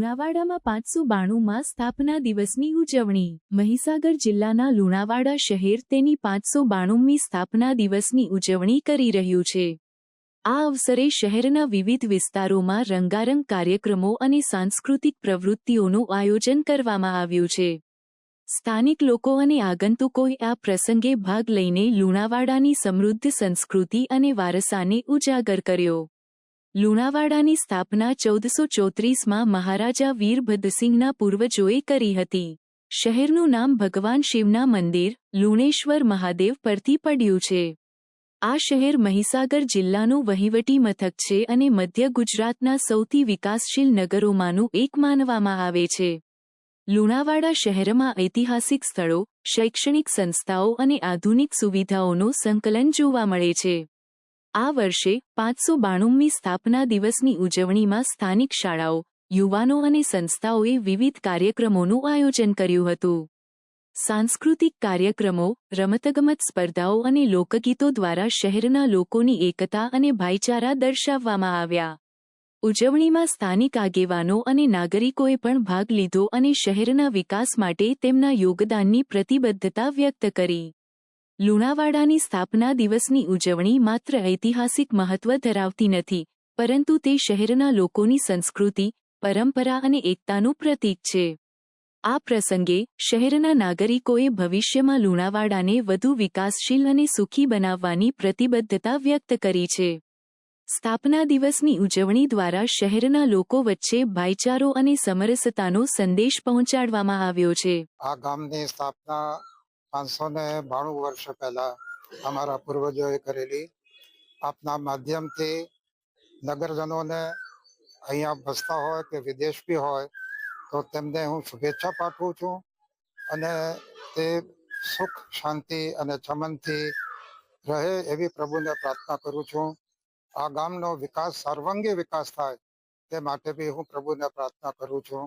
લુણાવાડામાં 592માં સ્થાપના દિવસની ઉજવણી। મહીસાગર જિલ્લાના લુણાવાડા શહેર તેની 592મી સ્થાપના દિવસની ઉજવણી કરી રહ્યું છે। આ અવસરે શહેરના વિવિધ વિસ્તારોમાં રંગારંગ કાર્યક્રમો અને સાંસ્કૃતિક પ્રવૃત્તિઓનું આયોજન કરવામાં આવ્યું છે। સ્થાનિક લોકો અને આગંતુકોએ આ પ્રસંગે ભાગ લઈને લુણાવાડાની સમૃદ્ધ સંસ્કૃતિ અને વારસાને ઉજાગર કર્યો। લુણાવાડાની સ્થાપના 1434માં મહારાજા વીરભદ્રસિંહના પૂર્વજોએ કરી હતી। શહેરનું નામ ભગવાન શિવના મંદિર લુણેશ્વર મહાદેવ પરથી પડ્યું છે। આ શહેર મહીસાગર જિલ્લાનું વહીવટી મથક છે અને મધ્ય ગુજરાતના સૌથી વિકાસશીલ નગરોમાંનું એક માનવામાં આવે છે। લુણાવાડા શહેરમાં ઐતિહાસિક સ્થળો, શૈક્ષણિક સંસ્થાઓ અને આધુનિક સુવિધાઓનું સંકલન જોવા મળે છે। આ વર્ષે 592મી સ્થાપના દિવસની ઉજવણીમાં સ્થાનિક શાળાઓ, યુવાનો અને સંસ્થાઓએ વિવિધ કાર્યક્રમોનું આયોજન કર્યું હતું। સાંસ્કૃતિક કાર્યક્રમો, રમતગમત સ્પર્ધાઓ અને લોકગીતો દ્વારા શહેરના લોકોની એકતા અને ભાઈચારા દર્શાવવામાં આવ્યા। ઉજવણીમાં સ્થાનિક આગેવાનો અને નાગરિકોએ પણ ભાગ લીધો અને શહેરના વિકાસ માટે તેમના યોગદાનની પ્રતિબદ્ધતા વ્યક્ત કરી। લુણાવાડાની સ્થાપના દિવસની ઉજવણી માત્ર ઐતિહાસિક મહત્વ ધરાવતી નથી, પરંતુ તે શહેરના લોકોની સંસ્કૃતિ, પરંપરા અને એકતાનું પ્રતીક છે। આ પ્રસંગે શહેરના નાગરિકોએ ભવિષ્યમાં લુણાવાડાને વધુ વિકાસશીલ અને સુખી બનાવવાની પ્રતિબદ્ધતા વ્યક્ત કરી છે। સ્થાપના દિવસની ઉજવણી દ્વારા શહેરના લોકો વચ્ચે ભાઈચારો અને સમરસતાનો સંદેશ પહોંચાડવામાં આવ્યો છે। આ ગામની સ્થાપના 592 વર્ષ પહેલા અમારા પૂર્વજોએ કરેલી। આપના માધ્યમથી નગરજનોને અહીંયા બસતા હોય કે વિદેશી હોય તો તેમને હું શુભેચ્છા પાઠવું છું અને તે સુખ, શાંતિ અને ચમનથી રહે એવી પ્રભુને પ્રાર્થના કરું છું। આ ગામનો વિકાસ, સર્વાંગી વિકાસ થાય તે માટે બી હું પ્રભુને પ્રાર્થના કરું છું।